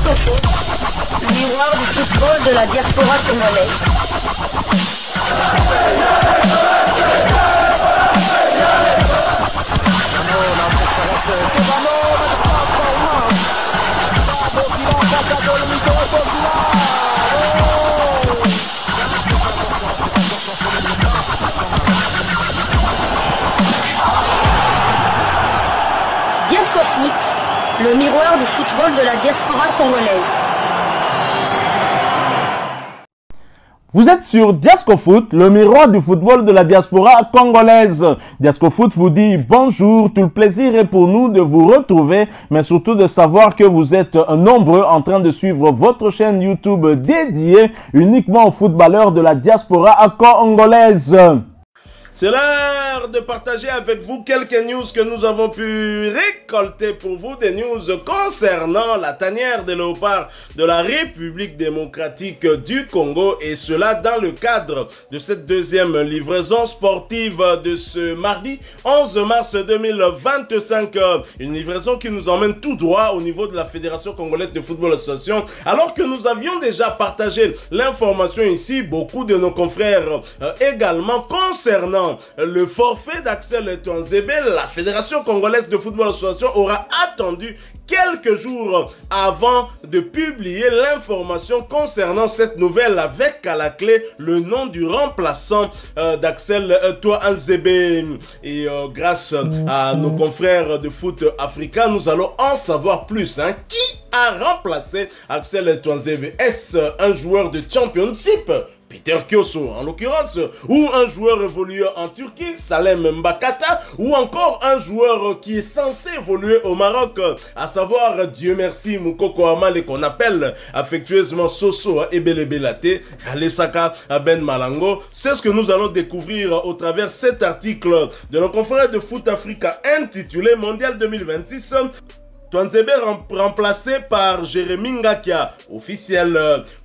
Diasco Foot, le miroir du football de la diaspora congolaise. Diasco Foot, le miroir du football de la diaspora congolaise. Vous êtes sur Diasco Foot, le miroir du football de la diaspora congolaise. Diasco Foot vous dit bonjour, tout le plaisir est pour nous de vous retrouver, mais surtout de savoir que vous êtes nombreux en train de suivre votre chaîne YouTube dédiée uniquement aux footballeurs de la diaspora congolaise. C'est l'heure de partager avec vous quelques news que nous avons pu récolter pour vous, des news concernant la tanière des léopards de la République démocratique du Congo, et cela dans le cadre de cette deuxième livraison sportive de ce mardi 11 mars 2025. Une livraison qui nous emmène tout droit au niveau de la Fédération Congolaise de Football Association, alors que nous avions déjà partagé l'information ici, beaucoup de nos confrères également concernant le forfait d'Axel Tuanzebe. La Fédération Congolaise de Football Association aura attendu quelques jours avant de publier l'information concernant cette nouvelle, avec à la clé le nom du remplaçant d'Axel Tuanzebe. Et grâce à nos confrères de Foot Africa, nous allons en savoir plus. Qui a remplacé Axel Tuanzebe? Est-ce un joueur de Championship, Peter Kioso en l'occurrence, ou un joueur évolué en Turquie, Salem Mbakata, ou encore un joueur qui est censé évoluer au Maroc, à savoir, Dieu merci, Moukoko Amale, qu'on appelle affectueusement Soso Ebelebelate, Alessaka Ben Malango? C'est ce que nous allons découvrir au travers cet article de nos confrères de Foot Africa intitulé Mondial 2026. Tuanzebe remplacé par Jérémy Ngakia, officiel.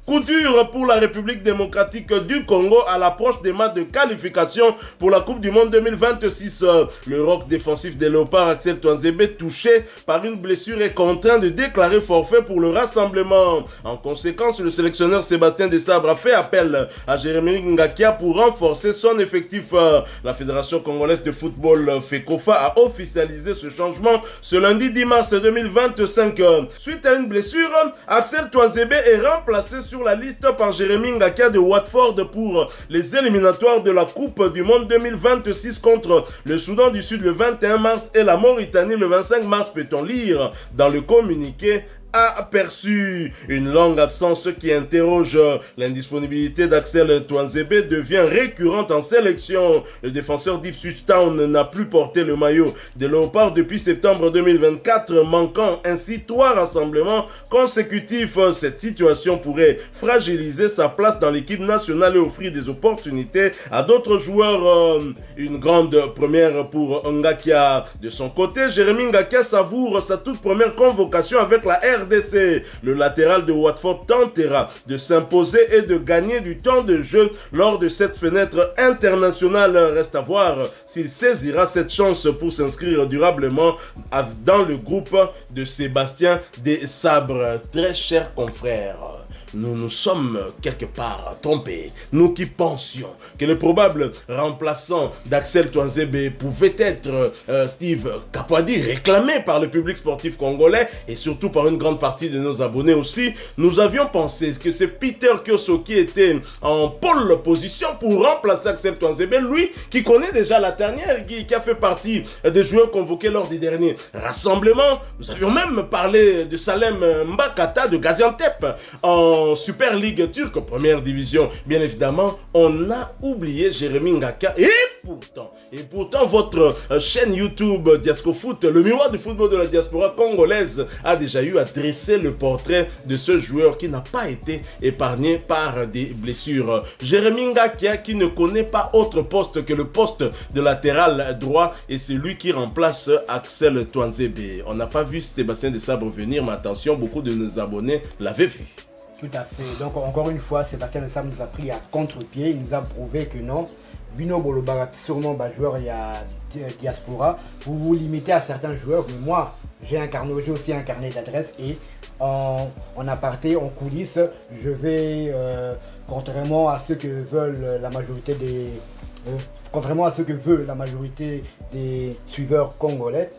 Coup dur pour la République démocratique du Congo à l'approche des matchs de qualification pour la Coupe du Monde 2026. Le roc défensif des Léopards Axel Tuanzebe, touché par une blessure, est contraint de déclarer forfait pour le rassemblement. En conséquence, le sélectionneur Sébastien Desabre a fait appel à Jérémy Ngakia pour renforcer son effectif. La Fédération Congolaise de Football FECOFA a officialisé ce changement ce lundi 10 mars 2025. Suite à une blessure, Axel Tuanzebe est remplacé sur la liste par Jérémy Ngakia de Watford pour les éliminatoires de la Coupe du Monde 2026 contre le Soudan du Sud le 21 mars et la Mauritanie le 25 mars, peut-on lire dans le communiqué. A aperçu une longue absence qui interroge l'indisponibilité d'Axel Tuanzebe devient récurrente en sélection. Le défenseur d'Ipswich Town n'a plus porté le maillot des Léopards depuis septembre 2024, manquant ainsi 3 rassemblements consécutifs. Cette situation pourrait fragiliser sa place dans l'équipe nationale et offrir des opportunités à d'autres joueurs. Une grande première pour Ngakia. De son côté, Jérémy Ngakia savoure sa toute première convocation avec la RDC. Le latéral de Watford tentera de s'imposer et de gagner du temps de jeu lors de cette fenêtre internationale. Reste à voir s'il saisira cette chance pour s'inscrire durablement dans le groupe de Sébastien Desabre. Très chers confrères, nous nous sommes quelque part trompés. Nous qui pensions que le probable remplaçant d'Axel Tuanzebe pouvait être Steve Kapwadi, réclamé par le public sportif congolais et surtout par une grande partie de nos abonnés aussi, nous avions pensé que c'est Peter Kioso qui était en pole position pour remplacer Axel Tuanzebe, lui qui connaît déjà la dernière, qui a fait partie des joueurs convoqués lors des derniers rassemblements. Nous avions même parlé de Salem Mbakata de Gaziantep en Super League turque, première division. Bien évidemment, on a oublié Jérémy Ngakia. Et pourtant, votre chaîne YouTube Diasco Foot, le miroir du football de la diaspora congolaise, a déjà eu à dresser le portrait de ce joueur qui n'a pas été épargné par des blessures. Jérémy Ngakia qui ne connaît pas autre poste que le poste de latéral droit, et c'est lui qui remplace Axel Tuanzebe. On n'a pas vu Sébastien Desabre venir, mais attention, beaucoup de nos abonnés l'avaient vu. Tout à fait. Donc encore une fois, Sébastien Desabre nous a pris à contre-pied. Il nous a prouvé que non. Bino Bolobarat, sûrement joueur, il y a diaspora. Vous vous limitez à certains joueurs, mais moi, j'ai aussi un carnet d'adresses et en aparté, en coulisses, je vais, contrairement à ce que veulent la majorité des... contrairement à ce que veut la majorité des suiveurs congolais,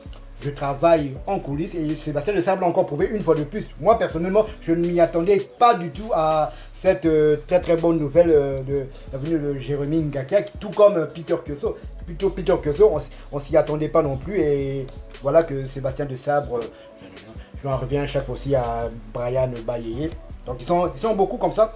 je travaille en coulisses et Sébastien Desabre a encore prouvé une fois de plus. Moi personnellement, je ne m'y attendais pas du tout à cette très bonne nouvelle de la venue de Jérémy Ngakia, tout comme Peter Kioso. Plutôt Peter Kioso, on s'y attendait pas non plus et voilà que Sébastien Desabre, je en reviens chaque fois aussi à Brian Bayeye. Donc ils sont beaucoup comme ça.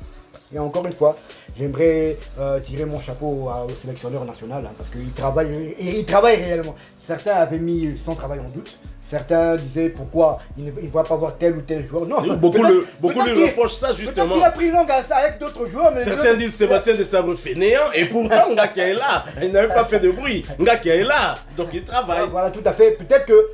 Et encore une fois, j'aimerais tirer mon chapeau au sélectionneur national hein, parce qu'il travaille réellement. Certains avaient mis son travail en doute. Certains disaient pourquoi il ne va pas voir tel ou tel joueur. Non, beaucoup lui reprochent ça justement. Il a pris langue avec d'autres joueurs. Mais certains disent Sébastien Desabre fainéant et pourtant Ngakia est là. Il n'avait pas fait de bruit. Ngakia est là, donc il travaille. Voilà, tout à fait. Peut-être que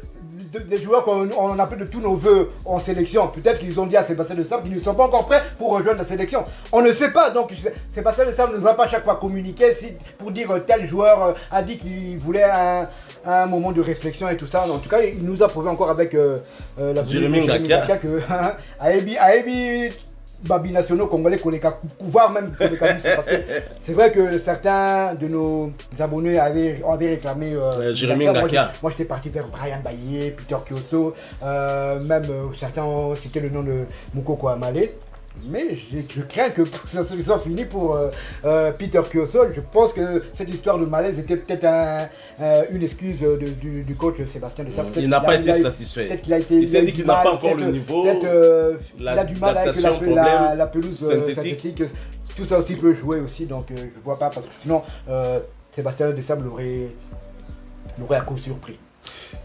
des joueurs qu'on appelle de tous nos voeux en sélection, peut-être qu'ils ont dit à Sébastien Desabre qu'ils ne sont pas encore prêts pour rejoindre la sélection. On ne sait pas, donc Sébastien Desabre ne va pas chaque fois communiquer pour dire tel joueur a dit qu'il voulait un moment de réflexion et tout ça. En tout cas, il nous a prouvé encore avec la Jérémy Ngakia que Aebi Babi nationaux congolais voire même parce que c'est vrai que certains de nos abonnés avaient réclamé Jérémy Ngakia. Moi j'étais parti vers Brian Bayeye, Peter Kioso, même certains ont cité le nom de Moukoko Amale. Mais je crains que ça soit fini pour Peter Kioso. Je pense que cette histoire de malaise était peut-être une excuse du coach Sébastien Desabre. Il n'a pas été satisfait. Il s'est dit qu'il n'a pas encore le niveau. Il a du mal avec la pelouse synthétique. Tout ça aussi peut jouer aussi. Donc je ne vois pas parce que sinon Sébastien Desabre l'aurait à coup surpris.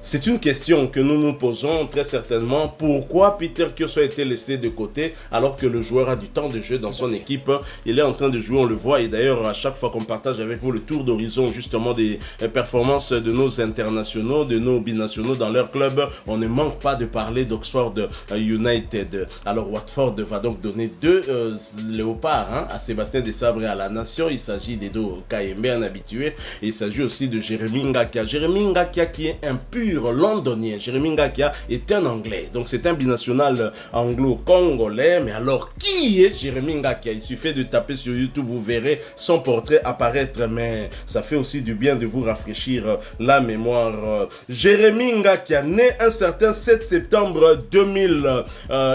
C'est une question que nous nous posons très certainement. Pourquoi Peter Kioso a été laissé de côté alors que le joueur a du temps de jeu dans son équipe? Il est en train de jouer, on le voit. Et d'ailleurs, à chaque fois qu'on partage avec vous le tour d'horizon justement des performances de nos internationaux, de nos binationaux dans leur club, on ne manque pas de parler d'Oxford United. Alors Watford va donc donner 2 léopards hein, à Sébastien Desabre et à la Nation. Il s'agit d'Edo Kayembe, un habitué. Et il s'agit aussi de Jérémy Ngakia. Jérémy Ngakia qui est un pur londonien. Jérémy Ngakia est un anglais. Donc c'est un binational anglo-congolais. Mais alors qui est Jérémy Ngakia? Il suffit de taper sur YouTube, vous verrez son portrait apparaître. Mais ça fait aussi du bien de vous rafraîchir la mémoire. Jérémy Ngakia, né un certain 7 septembre 2000.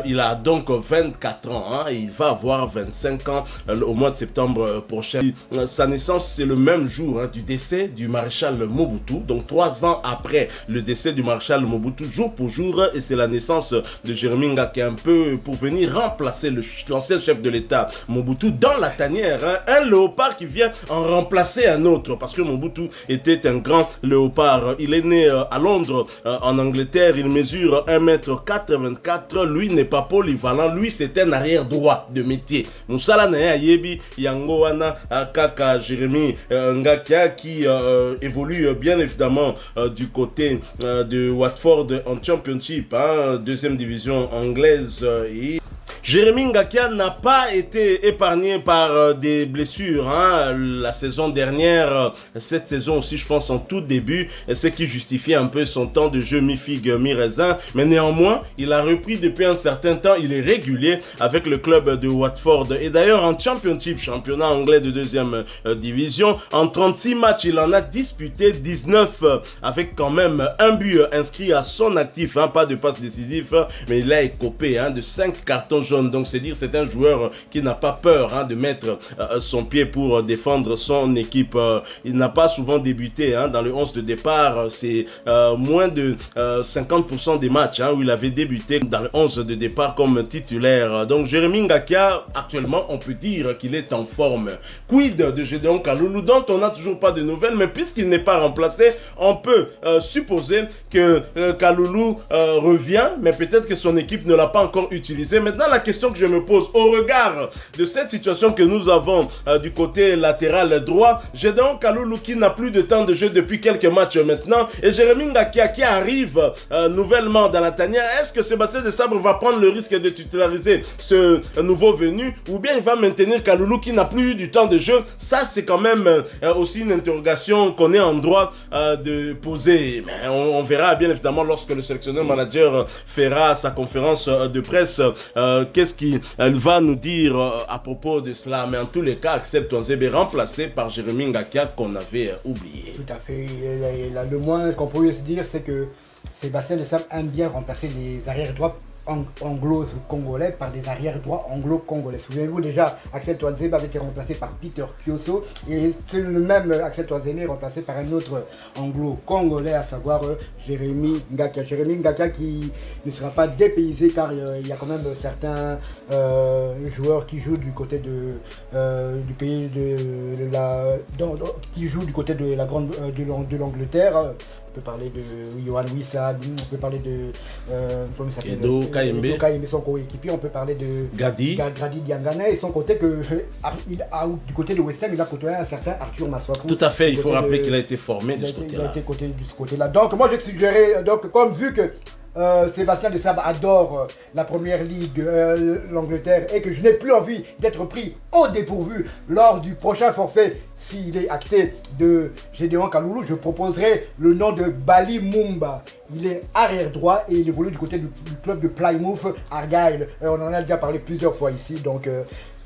Il a donc 24 ans. Hein, et il va avoir 25 ans au mois de septembre prochain. Sa naissance, c'est le même jour hein, du décès du maréchal Mobutu. Donc 3 ans après le décès du maréchal Mobutu, jour pour jour, et c'est la naissance de Jérémy Ngakia un peu pour venir remplacer l'ancien chef de l'État Mobutu dans la tanière. Hein, un léopard qui vient en remplacer un autre parce que Mobutu était un grand léopard. Il est né à Londres, en Angleterre. Il mesure 1,84 m. Lui n'est pas polyvalent. Lui, c'est un arrière droit de métier. Moussala Naya Yebi Yangoana Kaka Jérémy Ngakia qui évolue bien évidemment du côté de Watford en Championship, hein, 2e division anglaise. Et Jérémy Ngakia n'a pas été épargné par des blessures hein, la saison dernière, cette saison aussi je pense en tout début, ce qui justifiait un peu son temps de jeu mi-figue, mi-raisin, mais néanmoins il a repris depuis un certain temps, il est régulier avec le club de Watford et d'ailleurs en Championship, championnat anglais de 2e division, en 36 matchs il en a disputé 19 avec quand même un but inscrit à son actif, hein, pas de passe décisif, mais il a écopé hein, de 5 cartons jaunes. Donc c'est dire c'est un joueur qui n'a pas peur hein, de mettre son pied pour défendre son équipe. Il n'a pas souvent débuté hein, dans le 11 de départ. C'est moins de 50% des matchs hein, où il avait débuté dans le 11 de départ comme titulaire. Donc Jérémy Ngakia, actuellement, on peut dire qu'il est en forme. Quid de Gédéon Kaloulou, dont on n'a toujours pas de nouvelles, mais puisqu'il n'est pas remplacé, on peut supposer que Kaloulou revient, mais peut-être que son équipe ne l'a pas encore utilisé. Maintenant, la question que je me pose, au regard de cette situation que nous avons du côté latéral droit, Gédéon Kaloulou qui n'a plus de temps de jeu depuis quelques matchs maintenant, et Jérémy Ngakia qui arrive nouvellement dans la tanière, est-ce que Sébastien Desabre va prendre le risque de titulariser ce nouveau venu, ou bien il va maintenir Kaloulou qui n'a plus eu du temps de jeu? Ça, c'est quand même aussi une interrogation qu'on est en droit de poser. Mais on verra bien évidemment lorsque le sélectionneur manager fera sa conférence de presse, qu'est-ce qu'il va nous dire à propos de cela. Mais en tous les cas, Axel Tuanzebe remplacé par Jérémy Ngakia qu'on avait oublié. Tout à fait. Et le moins qu'on peut se dire, c'est que Sébastien Desabre aime bien remplacer les arrières droits anglo-congolais par des arrières droits anglo-congolais. Souvenez-vous déjà, Axel Tuanzebe avait été remplacé par Peter Kioso, et c'est le même Axel Tuanzebe remplacé par un autre anglo-congolais, à savoir Jérémy Ngakia. Jérémy Ngakia qui ne sera pas dépaysé, car il y a quand même certains joueurs qui jouent du côté du pays qui jouent du côté de l'Angleterre. On peut parler de Yohan Wissa, on peut parler de Edo Kayembe, son coéquipier, on peut parler de Gadi Diangana, et son côté que du côté de West Ham, il a côtoyé un certain Arthur Maswaku. Tout à fait, il faut rappeler qu'il a été formé de ce côté-là. Il a été de ce côté-là. Donc moi j'ai suggéré, comme vu que Sébastien Desabre adore la première ligue, l'Angleterre, et que je n'ai plus envie d'être pris au dépourvu lors du prochain forfait, s'il est acté, de Gédéon Kaloulou, je proposerai le nom de Bali Mumba. Il est arrière droit et il évolue du côté du club de Plymouth Argyle. On en a déjà parlé plusieurs fois ici. Donc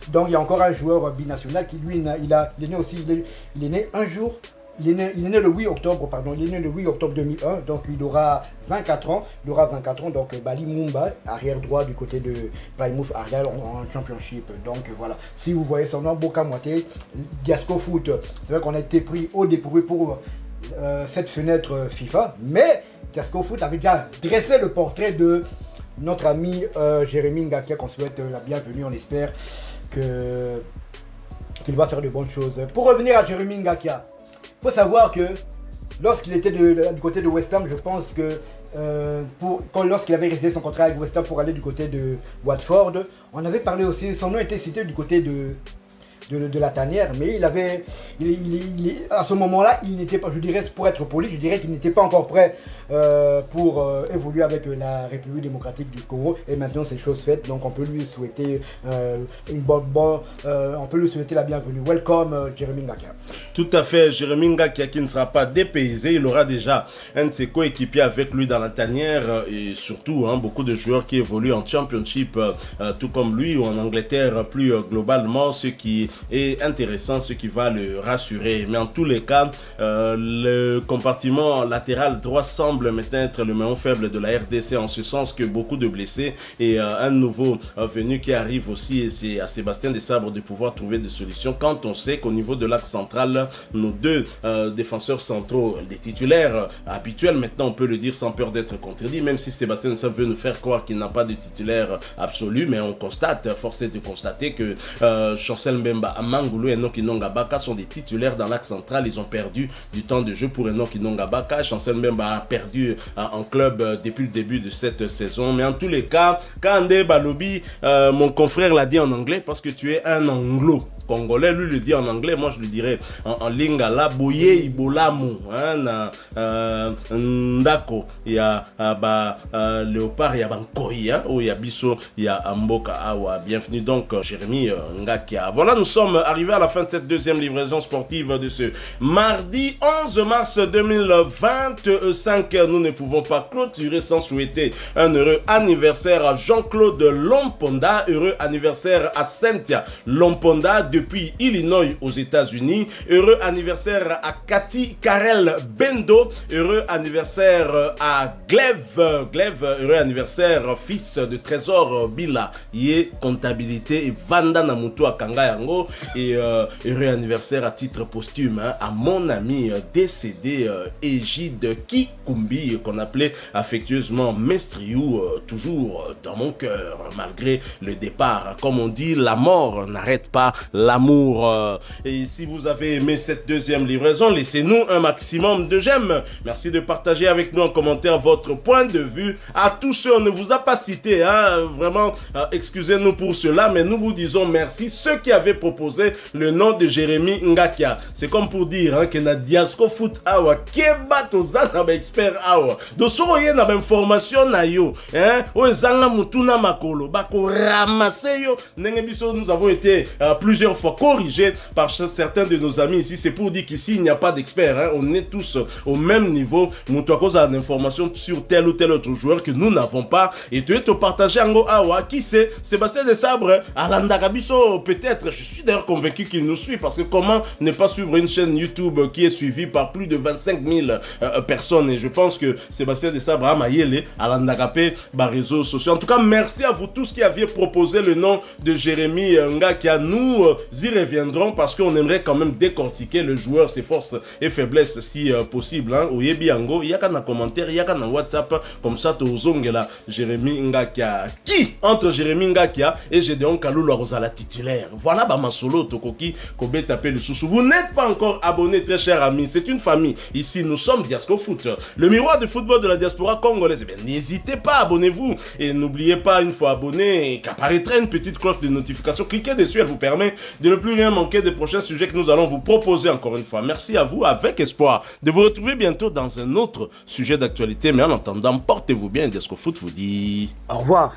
il y a encore un joueur binational qui lui, il est né un jour. Il est né le 8 octobre, pardon, il est né le 8 octobre 2001, donc il aura 24 ans, donc Bali Mumba, arrière droit du côté de Plymouth Argyle en championship. Donc voilà, si vous voyez son nom, Boka Moité, Diasco Foot, c'est vrai qu'on a été pris au dépourvu pour cette fenêtre FIFA, mais Diasco Foot avait déjà dressé le portrait de notre ami Jérémy Ngakia, qu'on souhaite la bienvenue, on espère qu'il va faire de bonnes choses. Pour revenir à Jérémy Ngakia, il faut savoir que lorsqu'il était du côté de West Ham, je pense que lorsqu'il avait résilié son contrat avec West Ham pour aller du côté de Watford, on avait parlé aussi, son nom était cité du côté de la tanière, mais à ce moment-là, il n'était pas, je dirais, pour être poli, je dirais qu'il n'était pas encore prêt pour évoluer avec la République démocratique du Congo, et maintenant c'est chose faite, donc on peut lui souhaiter on peut lui souhaiter la bienvenue. Welcome Jérémy Ngakia. Tout à fait, Jérémy Ngakia qui ne sera pas dépaysé, il aura déjà un de ses coéquipiers avec lui dans la tanière, et surtout beaucoup de joueurs qui évoluent en Championship, tout comme lui, ou en Angleterre plus globalement, ce qui est intéressant, ce qui va le rassurer. Mais en tous les cas, le compartiment latéral droit semble maintenant être le maillon faible de la RDC, en ce sens que beaucoup de blessés et un nouveau venu qui arrive aussi, et c'est à Sébastien Desabre de pouvoir trouver des solutions, quand on sait qu'au niveau de l'axe central, nos deux défenseurs centraux, des titulaires habituels, maintenant on peut le dire sans peur d'être contredit, même si Sébastien Desabre veut nous faire croire qu'il n'a pas de titulaire absolu, mais on constate, force est de constater que Chancel Mbemba, Amangoulou et Enoch Inonga Baka sont des titulaires dans l'axe central. Ils ont perdu du temps de jeu pour Enoch Inonga Baka. Chancel Mbemba a perdu en club depuis le début de cette saison. Mais en tous les cas, Kande Balobi, mon confrère l'a dit en anglais, parce que tu es un anglo-congolais, lui le dit en anglais, moi je le dirais en lingala, boye ibolamu, ndako, il y a léopard, il y a bankoy, il y a biso, il y a amboka, awa. Bienvenue donc Jérémy Ngakia. Voilà, nous sommes arrivés à la fin de cette deuxième livraison sportive de ce mardi 11 mars 2025. Nous ne pouvons pas clôturer sans souhaiter un heureux anniversaire à Jean-Claude Lomponda, heureux anniversaire à Cynthia Lomponda depuis Illinois aux États-Unis, heureux anniversaire à Cathy Karel Bendo, heureux anniversaire à Glaive, heureux anniversaire fils de Trésor Bila, Yé comptabilité et Vanda Namutu à Kangayango, et heureux anniversaire à titre posthume à mon ami décédé Égide Kikumbi, qu'on appelait affectueusement Mestriou, toujours dans mon cœur malgré le départ. Comme on dit, la mort n'arrête pas l'amour. Et si vous avez aimé cette deuxième livraison, laissez-nous un maximum de j'aime. Merci de partager avec nous en commentaire votre point de vue. À tous ceux, on ne vous a pas cité, hein, vraiment, excusez-nous pour cela, mais nous vous disons merci. Ceux qui avaient proposé le nom de Jérémy Ngakia, c'est comme pour dire hein, que na Diasco Foot Awa, Keba Toza na expert Awa. Donc, si vous avez une information na yo, hein, Ozanga Mutuna Makolo, Bako ramasser yo, nous avons été plusieurs fois corrigés par certains de nos amis ici. C'est pour dire qu'ici, il n'y a pas d'experts, hein, on est tous au même niveau. Moutouakos a une information sur tel ou tel autre joueur que nous n'avons pas. Et tu es te partager Ango Awa, qui c'est Sébastien Desabre, Alanda Gabiso, peut-être. Je suis d'ailleurs convaincu qu'il nous suit parce que comment ne pas suivre une chaîne YouTube qui est suivie par plus de 25 000 personnes. Et je pense que Sébastien Desabre, Amayele, Alanda Gapé, réseaux sociaux. En tout cas, merci à vous tous qui aviez proposé le nom de Jérémy Ngakia. Nous y reviendrons parce qu'on aimerait quand même décortiquer le joueur, ses forces et faiblesses si possible. Hein. Au Yebiango, il y a qu'un commentaire, il y a qu'un WhatsApp, comme ça, tu Zongela, Jérémy Ngakia. Qui entre Jérémy Ngakia et Gédéon Kalou Lorozala titulaire? Voilà, bah, ma solo, Tokoki, Kobe tapé le sous-sous. Vous n'êtes pas encore abonné, très chers amis. C'est une famille. Ici, nous sommes Diasco Foot, le miroir de football de la diaspora congolaise. Eh bien, n'hésitez pas, abonnez-vous. Et n'oubliez pas, une fois abonné, qu'apparaîtra une petite cloche de notification. Cliquez dessus, elle vous permet de ne plus rien manquer des prochains sujets que nous allons vous proposer encore une fois. Merci à vous, avec espoir de vous retrouver bientôt dans un autre sujet d'actualité. Mais en attendant, portez-vous bien. Diasco Foot vous dit au revoir.